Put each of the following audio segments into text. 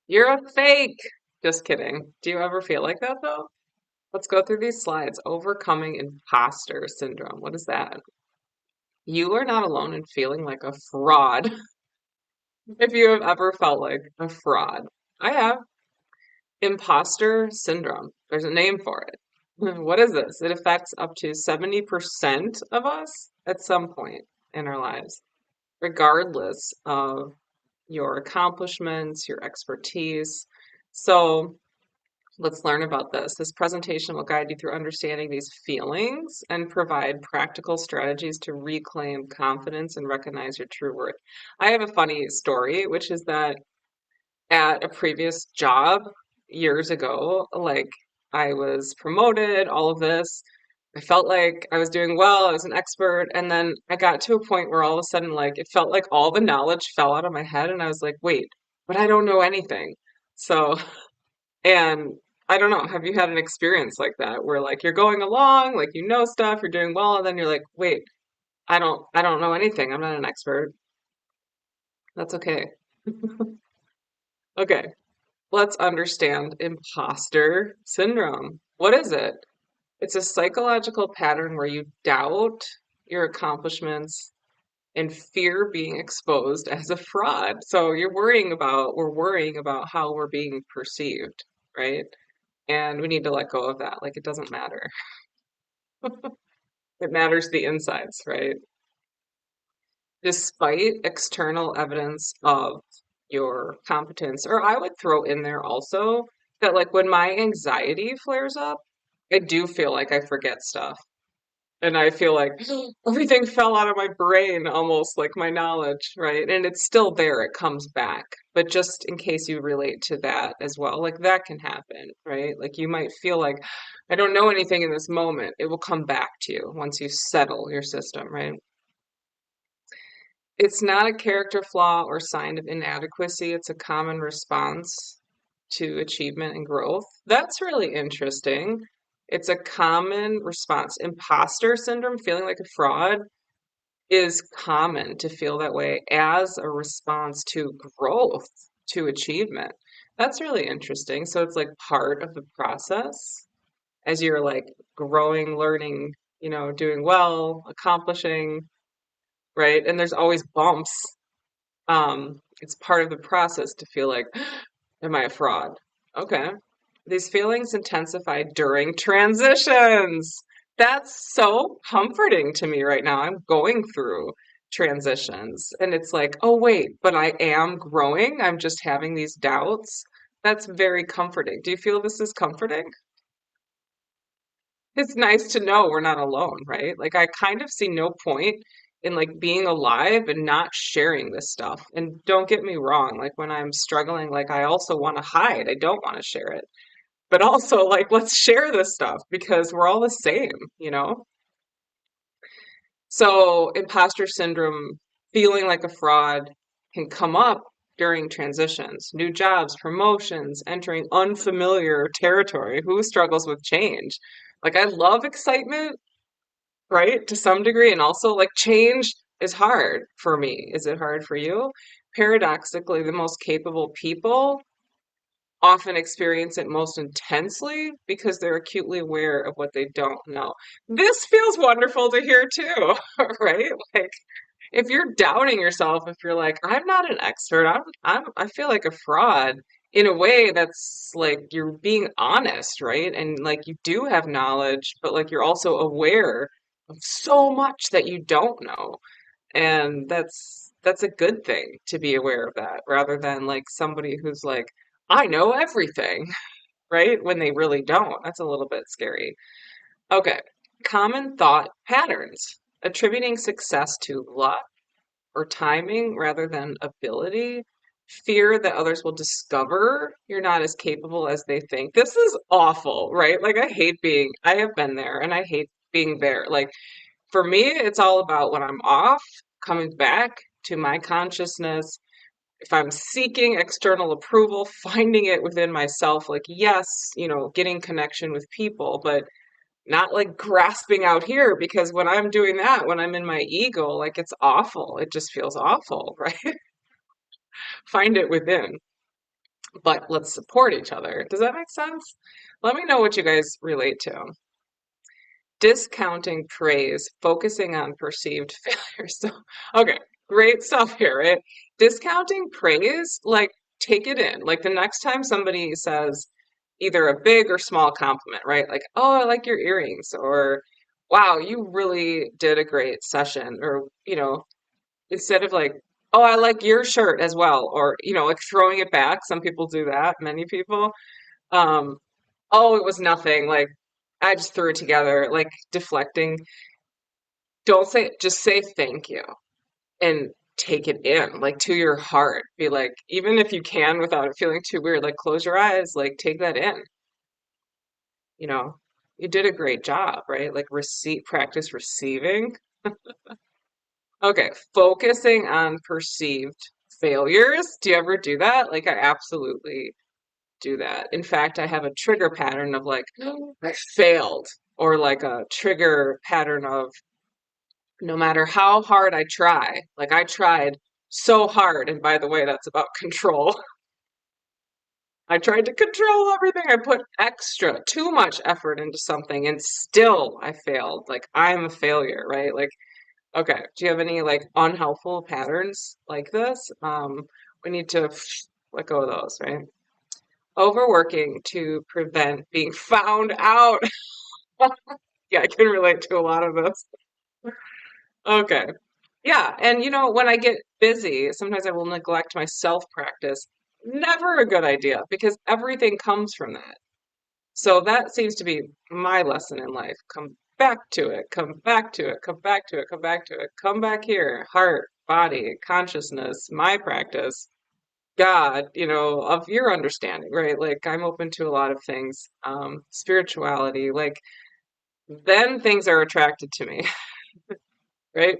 You're a fake. Just kidding. Do you ever feel like that though? Let's go through these slides. Overcoming imposter syndrome. What is that? You are not alone in feeling like a fraud. If you have ever felt like a fraud, I have. Imposter syndrome. There's a name for it. What is this? It affects up to 70% of us at some point in our lives, regardless of your accomplishments, your expertise. So let's learn about this. This presentation will guide you through understanding these feelings and provide practical strategies to reclaim confidence and recognize your true worth. I have a funny story, which is that at a previous job years ago, like I was promoted, all of this. I felt like I was doing well, I was an expert, and then I got to a point where all of a sudden, like, it felt like all the knowledge fell out of my head, and I was like, wait, but I don't know anything. So, and I don't know, have you had an experience like that where like you're going along, like you know stuff, you're doing well, and then you're like, wait, I don't know anything. I'm not an expert. That's okay. Okay. Let's understand imposter syndrome. What is it? It's a psychological pattern where you doubt your accomplishments and fear being exposed as a fraud. So we're worrying about how we're being perceived, right? And we need to let go of that. Like it doesn't matter. It matters the insides, right? Despite external evidence of your competence, or I would throw in there also that like when my anxiety flares up, I do feel like I forget stuff. And I feel like everything fell out of my brain, almost like my knowledge, right? And it's still there, it comes back. But just in case you relate to that as well, like that can happen, right? Like you might feel like, I don't know anything in this moment. It will come back to you once you settle your system, right? It's not a character flaw or sign of inadequacy. It's a common response to achievement and growth. That's really interesting. It's a common response. Imposter syndrome, feeling like a fraud, is common to feel that way as a response to growth, to achievement. That's really interesting. So it's like part of the process as you're like growing, learning, doing well, accomplishing, right? And there's always bumps. It's part of the process to feel like, am I a fraud? Okay. These feelings intensify during transitions. That's so comforting to me right now. I'm going through transitions and it's like, oh, wait, but I am growing. I'm just having these doubts. That's very comforting. Do you feel this is comforting? It's nice to know we're not alone, right? Like I kind of see no point in like being alive and not sharing this stuff. And don't get me wrong, like when I'm struggling, like I also want to hide. I don't want to share it. But also like let's share this stuff because we're all the same, you know? So imposter syndrome, feeling like a fraud can come up during transitions, new jobs, promotions, entering unfamiliar territory. Who struggles with change? Like I love excitement, right? To some degree. And also, like, change is hard for me. Is it hard for you? Paradoxically, the most capable people often experience it most intensely because they're acutely aware of what they don't know. This feels wonderful to hear too, right? Like, if you're doubting yourself, if you're like, I'm not an expert, I feel like a fraud in a way that's like you're being honest, right? And like you do have knowledge, but like you're also aware of so much that you don't know. And that's a good thing to be aware of that rather than like somebody who's like, I know everything, right? When they really don't. That's a little bit scary. Okay. Common thought patterns. Attributing success to luck or timing rather than ability. Fear that others will discover you're not as capable as they think. This is awful, right? Like, I have been there and I hate being there. Like, for me, it's all about when I'm off, coming back to my consciousness. If I'm seeking external approval, finding it within myself, like, yes, getting connection with people, but not like grasping out here because when I'm doing that, when I'm in my ego, like it's awful. It just feels awful, right? Find it within. but let's support each other. Does that make sense? Let me know what you guys relate to. Discounting praise, focusing on perceived failure. So, okay, great stuff here, right? Discounting praise, like take it in. Like the next time somebody says either a big or small compliment, right? Like, oh, I like your earrings, or wow, you really did a great session, or, instead of like, oh, I like your shirt as well, or, like throwing it back. Some people do that, many people. Um, oh, it was nothing. Like, I just threw it together, like deflecting. Don't say, just say thank you and take it in, like to your heart. Be like, even if you can without it feeling too weird, like close your eyes, like take that in. You know, you did a great job, right? Like practice receiving. Okay, focusing on perceived failures. Do you ever do that? Like, I absolutely do that. In fact, I have a trigger pattern of like, I failed, or like a trigger pattern of no matter how hard I try, like I tried so hard. And by the way, that's about control. I tried to control everything. I put too much effort into something and still I failed. Like, I'm a failure, right? Like, okay, do you have any like unhelpful patterns like this? We need to let go of those, right? Overworking to prevent being found out. Yeah, I can relate to a lot of this. Okay. Yeah, and when I get busy, sometimes I will neglect my self practice. Never a good idea because everything comes from that. So that seems to be my lesson in life. Come back to it, come back to it, come back to it, come back to it, come back here. Heart, body, consciousness, my practice, God, of your understanding, right? Like I'm open to a lot of things. Spirituality, like then things are attracted to me, right?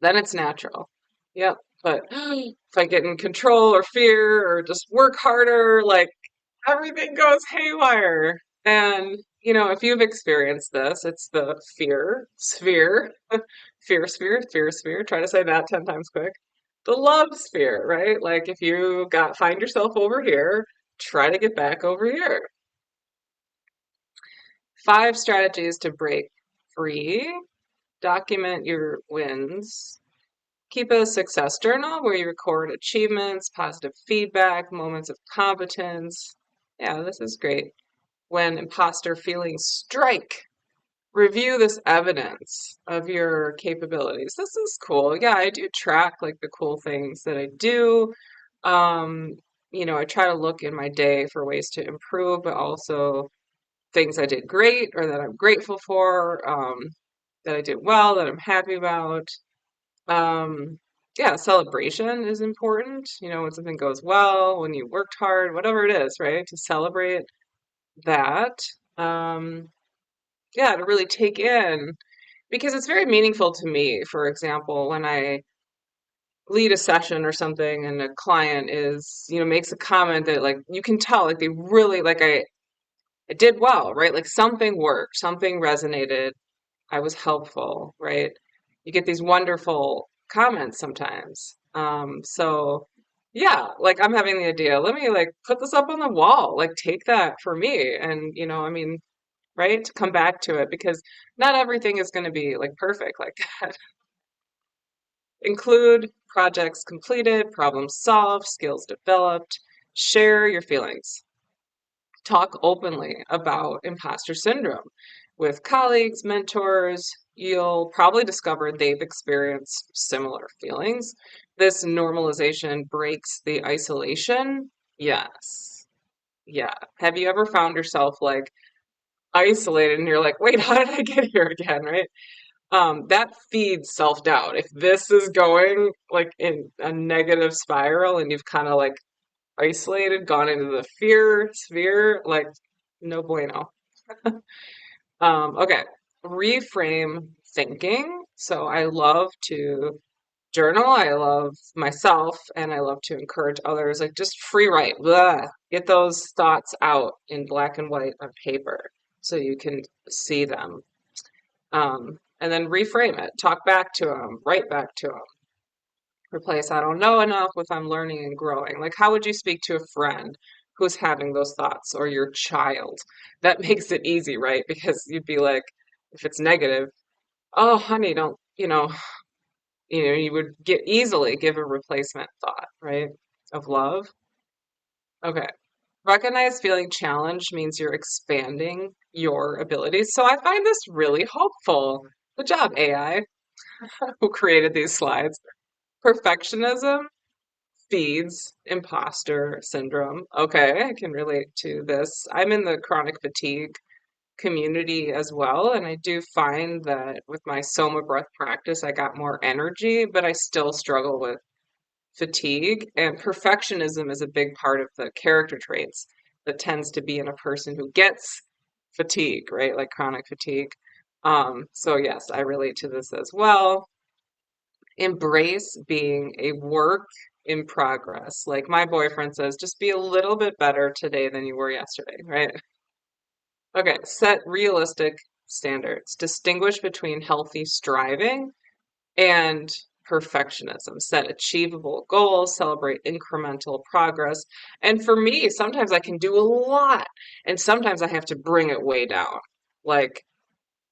Then it's natural. Yep. But if I get in control or fear or just work harder, like everything goes haywire. And, if you've experienced this, it's the fear sphere, fear sphere, fear sphere. Try to say that 10 times quick. The love sphere, right? Like if you find yourself over here, try to get back over here. 5 strategies to break free. Document your wins. Keep a success journal where you record achievements, positive feedback, moments of competence. Yeah, this is great. When imposter feelings strike, review this evidence of your capabilities. This is cool. Yeah, I do track like the cool things that I do. Um, I try to look in my day for ways to improve, but also things I did great or that I'm grateful for, that I did well, that I'm happy about. Um, yeah, celebration is important. When something goes well, when you worked hard, whatever it is, right? To celebrate that. Um, yeah, to really take in because it's very meaningful to me. For example, when I lead a session or something and a client makes a comment that like you can tell like they really like I did well, right? Like something worked, something resonated, I was helpful, right? You get these wonderful comments sometimes. So yeah, like I'm having the idea, let me like put this up on the wall, like take that for me. And right, to come back to it because not everything is going to be like perfect like that. Include projects completed, problems solved, skills developed, share your feelings. Talk openly about imposter syndrome with colleagues, mentors. You'll probably discover they've experienced similar feelings. This normalization breaks the isolation. Yes. Yeah. Have you ever found yourself like isolated and you're like, wait, how did I get here again? Right? That feeds self-doubt. If this is going like in a negative spiral and you've kind of like isolated, gone into the fear sphere, like no bueno. Okay, reframe thinking. So I love to journal. I love myself, and I love to encourage others. Like just free write, blah, get those thoughts out in black and white on paper so you can see them. And then reframe it. Talk back to them. Write back to them. Replace I don't know enough with I'm learning and growing. Like, how would you speak to a friend who's having those thoughts or your child? That makes it easy, right? Because you'd be like, if it's negative, oh, honey, don't, you would get easily give a replacement thought, right? Of love. Okay. Recognize feeling challenged means you're expanding your abilities. So I find this really hopeful. Good job, AI, who created these slides. Perfectionism feeds imposter syndrome. Okay, I can relate to this. I'm in the chronic fatigue community as well, and I do find that with my Soma breath practice, I got more energy, but I still struggle with fatigue. And perfectionism is a big part of the character traits that tends to be in a person who gets fatigue, right? Like chronic fatigue. So yes, I relate to this as well. Embrace being a work in progress. Like my boyfriend says, just be a little bit better today than you were yesterday, right? Okay, set realistic standards. Distinguish between healthy striving and perfectionism. Set achievable goals, celebrate incremental progress. And for me, sometimes I can do a lot, and sometimes I have to bring it way down. Like,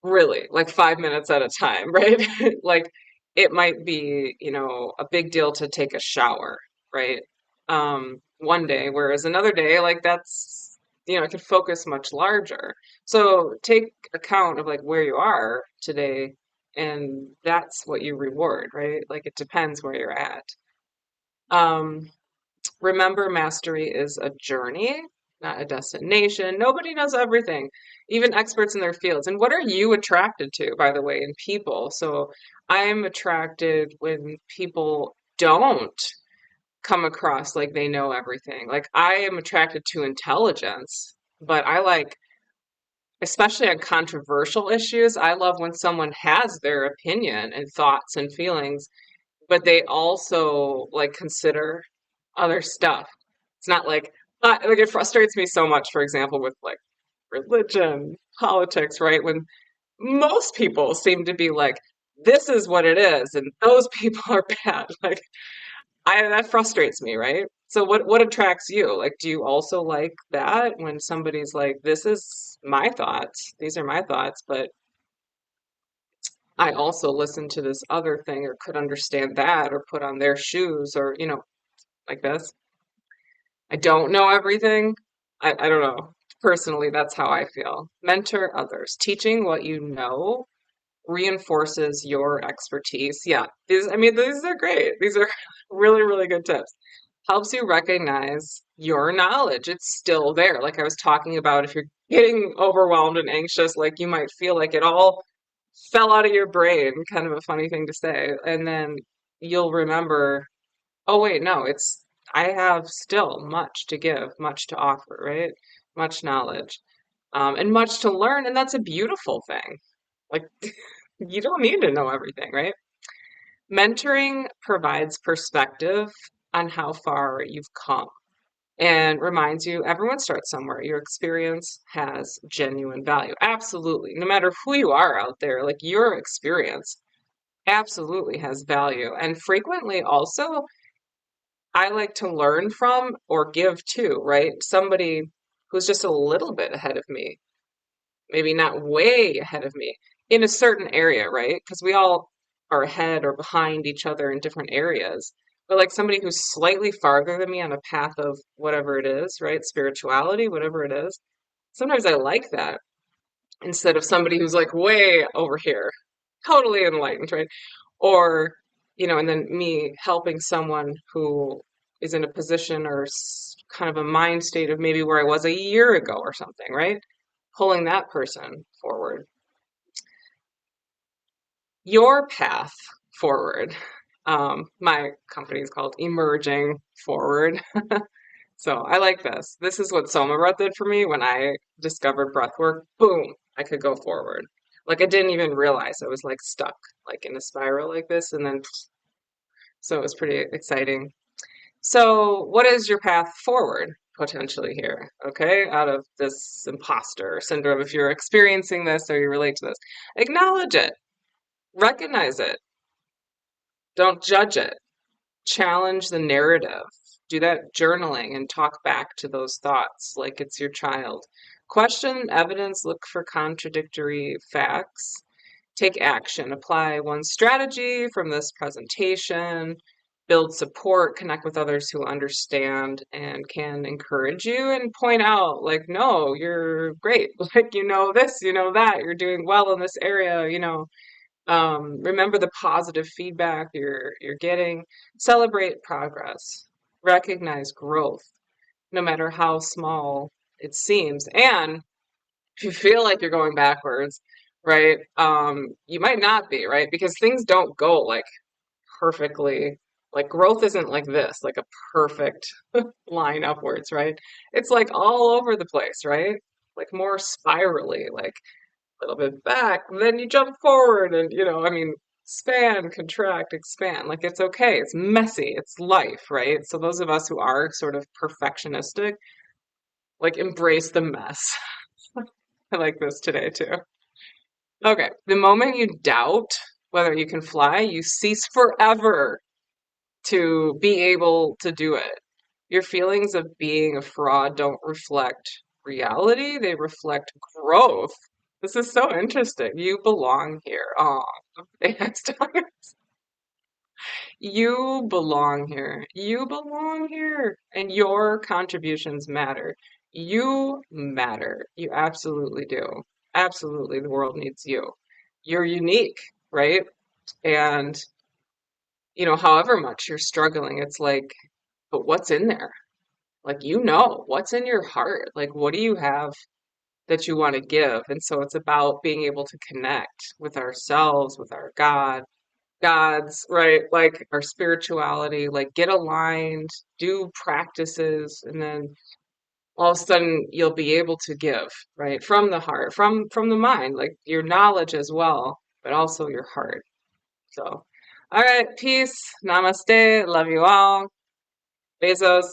really, like 5 minutes at a time, right? Like it might be, a big deal to take a shower, right? One day, whereas another day, like that's, I could focus much larger. So take account of like where you are today, and that's what you reward, right? Like it depends where you're at. Um, Remember, mastery is a journey, not a destination. Nobody knows everything, even experts in their fields. And what are you attracted to, by the way, in people? So I'm attracted when people don't come across like they know everything. Like I am attracted to intelligence, but I like, especially on controversial issues, I love when someone has their opinion and thoughts and feelings, but they also like consider other stuff. It's not like it frustrates me so much, for example, with like religion, politics, right? When most people seem to be like, this is what it is, and those people are bad. Like that frustrates me, right? So what attracts you? Like, do you also like that when somebody's like, this is my thoughts, these are my thoughts, but I also listen to this other thing or could understand that or put on their shoes or, like this. I don't know everything. I don't know. Personally, that's how I feel. Mentor others. Teaching what you know reinforces your expertise. Yeah, these are great. These are really, really good tips. Helps you recognize your knowledge. It's still there. Like I was talking about, if you're getting overwhelmed and anxious, like you might feel like it all fell out of your brain, kind of a funny thing to say. And then you'll remember, oh wait, no, I have still much to give, much to offer, right? Much knowledge, and much to learn, and that's a beautiful thing. Like you don't need to know everything, right? Mentoring provides perspective on how far you've come and reminds you everyone starts somewhere. Your experience has genuine value. Absolutely. No matter who you are out there, like your experience absolutely has value. And frequently also I like to learn from or give to, right? Somebody who's just a little bit ahead of me, maybe not way ahead of me in a certain area, right? Because we all are ahead or behind each other in different areas. But like somebody who's slightly farther than me on a path of whatever it is, right? Spirituality, whatever it is. Sometimes I like that instead of somebody who's like way over here, totally enlightened, right? Or, and then me helping someone who is in a position or kind of a mind state of maybe where I was a year ago or something, right? Pulling that person forward. Your path forward. My company is called Emerging Forward. So I like this. This is what Soma breath did for me when I discovered breath work. Boom, I could go forward. Like I didn't even realize I was like stuck like in a spiral like this, and then so it was pretty exciting. So what is your path forward potentially here? Okay, out of this imposter syndrome, if you're experiencing this or you relate to this, acknowledge it, recognize it, don't judge it. Challenge the narrative. Do that journaling and talk back to those thoughts like it's your child. Question evidence, look for contradictory facts. Take action. Apply one strategy from this presentation. Build support, connect with others who understand and can encourage you and point out, like, no, you're great. Like, you know this, you know that, you're doing well in this area, remember the positive feedback you're getting. Celebrate progress. Recognize growth, no matter how small it seems. And if you feel like you're going backwards, right? You might not be, right? Because things don't go like perfectly. Like growth isn't like this, like a perfect line upwards, right? It's like all over the place, right? Like more spirally, like little bit back, then you jump forward and span, contract, expand. Like it's okay. It's messy. It's life, right? So those of us who are sort of perfectionistic, like embrace the mess. I like this today too. Okay. The moment you doubt whether you can fly, you cease forever to be able to do it. Your feelings of being a fraud don't reflect reality, they reflect growth. This is so interesting. You belong here. Oh, you belong here. You belong here. And your contributions matter. You matter. You absolutely do. Absolutely. The world needs you. You're unique, right? And, however much you're struggling, it's like, but what's in there? Like, what's in your heart? Like, what do you have that you want to give? And so it's about being able to connect with ourselves, with our gods, right? Like our spirituality, like get aligned, do practices, and then all of a sudden you'll be able to give, right? From the heart, from the mind, like your knowledge as well, but also your heart. So, all right, peace, namaste, love you all. Bezos.